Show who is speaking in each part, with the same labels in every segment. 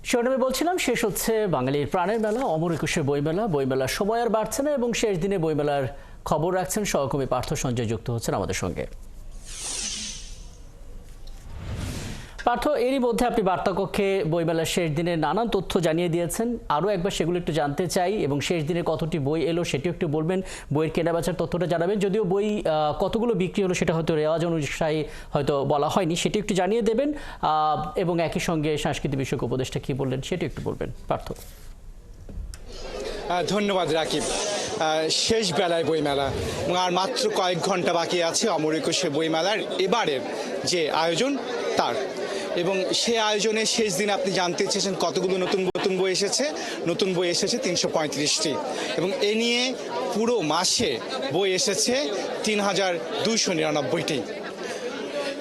Speaker 1: শিরোনামে বলছিলাম শেষ হচ্ছে বাঙালির প্রাণের মেলা অমর একুশের বইমেলার সময় আর বাড়ছে না এবং শেষ দিনে বইমেলার খবর রাখছেন সহকর্মী পার্থ সঞ্জয় যুক্ত হচ্ছেন আমাদের সঙ্গে। পার্থ, এরই মধ্যে আপনি বার্তাকক্ষে বইমেলার শেষ দিনে নানান তথ্য জানিয়ে দিয়েছেন, আরও একবার সেগুলো একটু জানতে চাই এবং শেষ দিনে কতটি বই এলো সেটিও একটু বলবেন, বইয়ের কেনাবেচার তথ্যটা জানাবেন। যদিও বই কতগুলো বিক্রি হলো সেটা হয়তো রেওয়াজ অনুযায়ী হয়তো বলা হয়নি, সেটি একটু জানিয়ে দেবেন এবং একই সঙ্গে সাংস্কৃতিক বিষয়ক উপদেষ্টা কী বললেন সেটি একটু বলবেন পার্থ।
Speaker 2: ধন্যবাদ রাকিব। শেষ বেলায় বইমেলা এবং আর মাত্র কয়েক ঘন্টা বাকি আছে অমর একুশে বইমেলার এবারের যে আয়োজন তার, এবং সে আয়োজনে শেষ দিন আপনি জানতে চেয়েছেন কতগুলো নতুন বই এসেছে। নতুন বই এসেছে ৩৩৫টি এবং এ নিয়ে পুরো মাসে বই এসেছে ৩,২৯৯টি।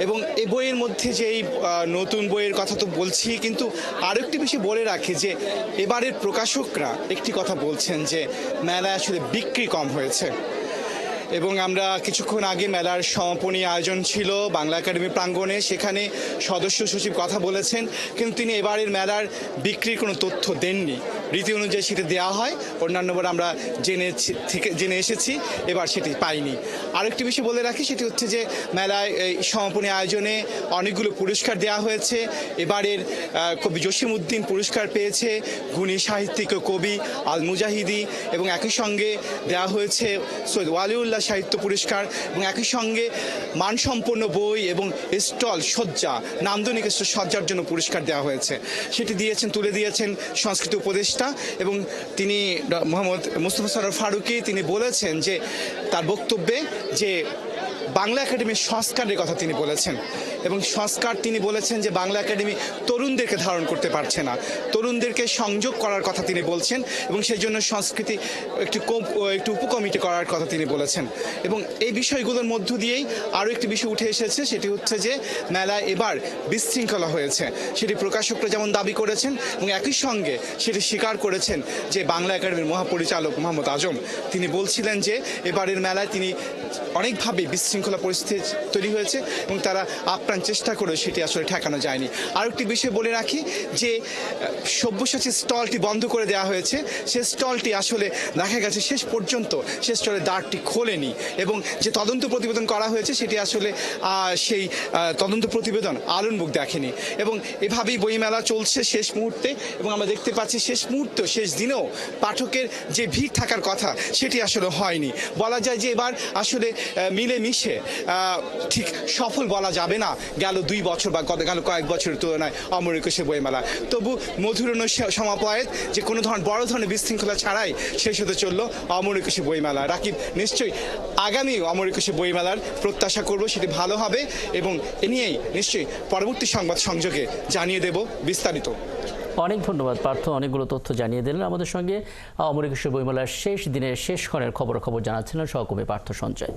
Speaker 2: এবং এই বইয়ের মধ্যে যে এই নতুন বইয়ের কথা তো বলছি, কিন্তু আরও একটি বিষয় বলে রাখি যে এবারের প্রকাশকরা একটি কথা বলছেন যে মেলায় আসলে বিক্রি কম হয়েছে। এবং আমরা কিছুক্ষণ আগে মেলার সমাপনী আয়োজন ছিল বাংলা একাডেমি প্রাঙ্গণে, সেখানে সদস্য সচিব কথা বলেছেন, কিন্তু তিনি এবারের মেলার বিক্রির কোনো তথ্য দেননি। রীতি অনুযায়ী সেটি দেওয়া হয়, অন্যান্যবার আমরা জেনে এসেছি, এবার সেটি পাইনি। আরেকটি বিষয় বলে রাখি, সেটি হচ্ছে যে মেলায় এই সমাপনী আয়োজনে অনেকগুলো পুরস্কার দেওয়া হয়েছে। এবারের কবি জসিমউদ্দিন পুরস্কার পেয়েছে, গুণী সাহিত্যিক ও কবি আল মুজাহিদি, এবং একই সঙ্গে দেওয়া হয়েছে সৈয়দ ওয়ালিউল্লাহ সাহিত্য পুরস্কার, এবং একই সঙ্গে মানসম্পন্ন বই এবং স্টল সজ্জা, নান্দনিক সজ্জার জন্য পুরস্কার দেওয়া হয়েছে। সেটি তুলে দিয়েছেন সংস্কৃতি উপদেষ্টা, এবং তিনি মোহাম্মদ মুস্তফা সরোয়ার ফারুকী তিনি বলেছেন যে তার বক্তব্যে যে বাংলা একাডেমির সংস্কারের কথা তিনি বলেছেন, এবং সংস্কার তিনি বলেছেন যে বাংলা একাডেমি তরুণদেরকে ধারণ করতে পারছে না, তরুণদেরকে সংযোগ করার কথা তিনি বলছেন, এবং সেই জন্য সংস্কৃতি একটি উপকমিটি করার কথা তিনি বলেছেন। এবং এই বিষয়গুলোর মধ্য দিয়েই আরও একটি বিষয় উঠে এসেছে, সেটি হচ্ছে যে মেলায় এবার বিশৃঙ্খলা হয়েছে। সেটি প্রকাশকরা যেমন দাবি করেছেন এবং একই সঙ্গে সেটি স্বীকার করেছেন যে বাংলা একাডেমির মহাপরিচালক মোহাম্মদ আজম, তিনি বলছিলেন যে এবারের মেলায় তিনি অনেকভাবে বিশৃঙ্খলা পরিস্থিতি তৈরি হয়েছে এবং তারা আপ্রাণ চেষ্টা করে সেটি আসলে ঠেকানো যায়নি। আর একটি বিষয় বলে রাখি যে সব্যসাচী স্টলটি বন্ধ করে দেওয়া হয়েছে, সে স্টলটি আসলে দেখা গেছে শেষ পর্যন্ত সে স্টলের দ্বারটি খোলেনি, এবং যে তদন্ত প্রতিবেদন করা হয়েছে সেটি আসলে সেই তদন্ত প্রতিবেদন আলোর মুখ দেখেনি। এবং এভাবেই বইমেলা চলছে শেষ মুহূর্তে, এবং আমরা দেখতে পাচ্ছি শেষ মুহূর্তে শেষ দিনেও পাঠকের যে ভিড় থাকার কথা সেটি আসলে হয়নি। বলা যায় যে এবার আসলে মিলেমিশে ঠিক সফল বলা যাবে না গেল 2 বছর বা গেল কয়েক বছরের তুলনায় অমর একুশে বইমেলা, তবু মধুরণ সমাপ্যায়ত যে কোনো বড় ধরনের বিশৃঙ্খলা ছাড়াই শেষ হতে চললো অমর একুশে বইমেলা। রাকিব, নিশ্চয়ই আগামী অমর একুশে বইমেলার প্রত্যাশা করব সেটি ভালো হবে, এবং এ নিয়েই নিশ্চয়ই পরবর্তী সংবাদ সংযোগে জানিয়ে দেব বিস্তারিত।
Speaker 1: অনেক ধন্যবাদ পার্থ, অনেকগুলো তথ্য জানিয়ে দিলেন আমাদের সঙ্গে। অমর একুশে বইমেলার শেষ দিনের শেষ ক্ষণের খবর জানাচ্ছিলেন সহকর্মী পার্থ সঞ্জয়।